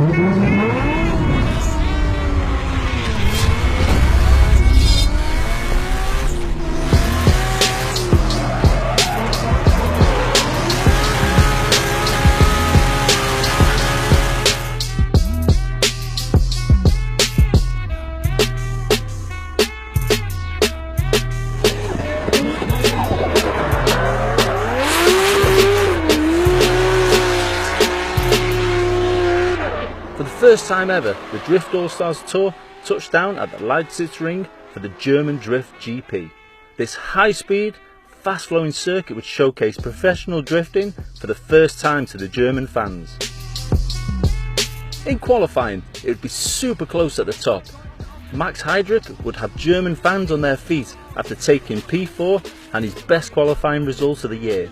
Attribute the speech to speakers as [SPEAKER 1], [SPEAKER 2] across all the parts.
[SPEAKER 1] For the first time ever, the Drift All-Stars Tour touched down at the Leidsitz for the German Drift GP. This high-speed, fast-flowing circuit would showcase professional drifting for the first time to the German fans. In qualifying, it would be super close at the top. Max Heidrich would have German fans on their feet after taking P4 and his best qualifying result of the year.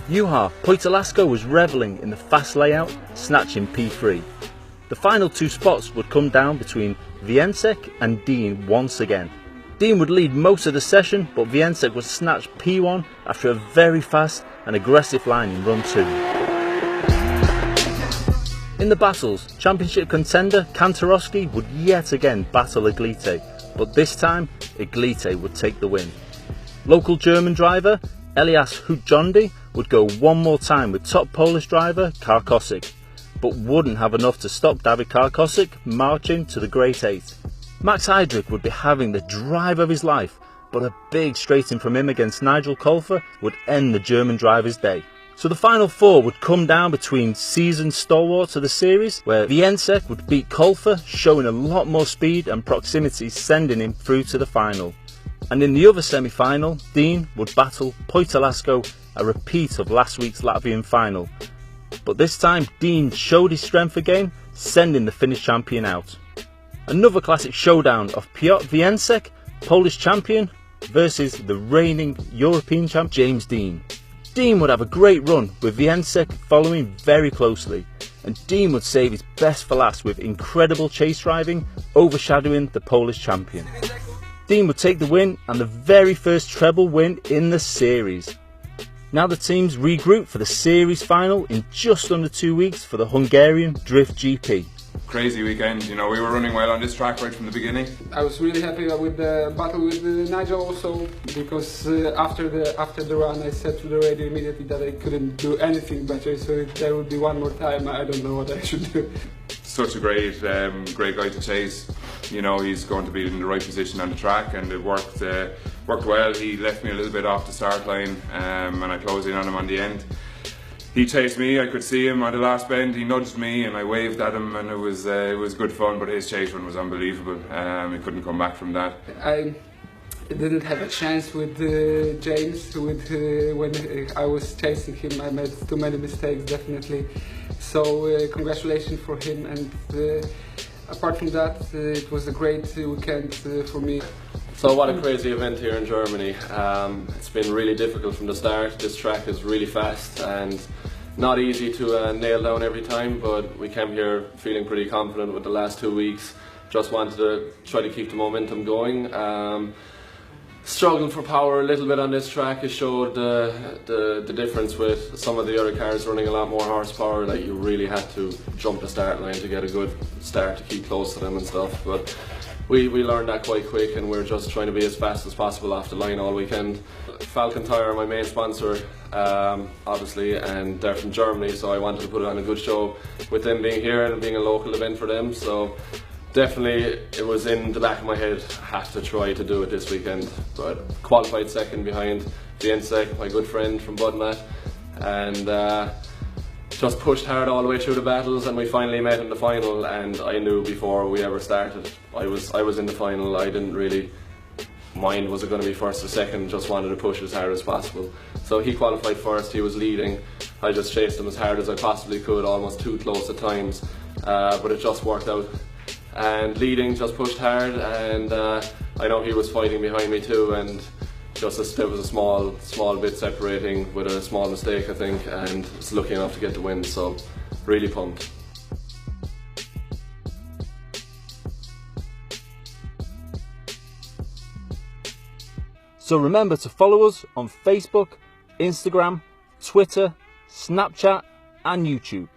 [SPEAKER 1] Juha Poitolasco was revelling in the fast layout, snatching P3. The final two spots would come down between Wieniec and Dean once again. Dean would lead most of the session, but Wieniec would snatch P1 after a very fast and aggressive line in run 2. In the battles, championship contender Kantarowski would yet again battle Iglite, but this time Iglite would take the win. Local German driver Elias Hutjondi would go one more time with top Polish driver Karkosik, but wouldn't have enough to stop David Karkosik marching to the Great 8. Max Heidrich would be having the drive of his life, but a big straighten from him against Nigel Colfer would end the German driver's day. So the final four would come down between seasoned stalwarts of the series, where Wieniec would beat Colfer, showing a lot more speed and proximity, sending him through to the final. And in the other semi-final, Dean would battle Poitolasco, a repeat of last week's Latvian final. But this time Dean showed his strength again, sending the Finnish champion out. Another classic showdown of Piotr Wieniec, Polish champion, versus the reigning European champ James Dean. Dean would have a great run, with Wieniec following very closely, and Dean would save his best for last with incredible chase driving, overshadowing the Polish champion. Dean would take the win and the very first treble win in the series. Now the teams regroup for the series final in just under 2 weeks for the Hungarian Drift GP.
[SPEAKER 2] Crazy weekend, you know, we were running well on this track right from the beginning.
[SPEAKER 3] I was really happy with the battle with Nigel also, because after the run I said to the radio immediately that I couldn't do anything better, so if there would be one more time I don't know what I should do.
[SPEAKER 2] Such a great guy to chase. You know, he's going to be in the right position on the track, and it worked well. He left me a little bit off the start line, and I closed in on him on the end. He chased me, I could see him on the last bend, he nudged me and I waved at him, and it was good fun, but his chase run was unbelievable. He couldn't come back from that.
[SPEAKER 3] I didn't have a chance with James. When I was chasing him, I made too many mistakes, definitely. So congratulations for him, and apart from that, it was a great weekend for me.
[SPEAKER 4] So what a crazy event here in Germany. It's been really difficult from the start. This track is really fast and not easy to nail down every time, but we came here feeling pretty confident with the last 2 weeks. Just wanted to try to keep the momentum going. Struggled for power a little bit on this track. It showed the difference with some of the other cars running a lot more horsepower, that you really had to jump the start line to get a good start to keep close to them and stuff. But we learned that quite quick, and we're just trying to be as fast as possible off the line all weekend. Falcon Tyre are my main sponsor, obviously, and they're from Germany, so I wanted to put on a good show with them being here and being a local event for them. So definitely it was in the back of my head, have to try to do it this weekend. But qualified second behind Wieniec, my good friend from Budmat, and just pushed hard all the way through the battles, and we finally met in the final. And I knew before we ever started, I was in the final. I didn't really mind was it going to be first or second, just wanted to push as hard as possible. So he qualified first, he was leading. I just chased him as hard as I possibly could, almost too close at times, but it just worked out. And leading, just pushed hard, and I know he was fighting behind me too, and just there was a small bit separating with a small mistake, I think, and it's lucky enough to get the win, so really pumped.
[SPEAKER 1] So remember to follow us on Facebook, Instagram, Twitter, Snapchat and YouTube.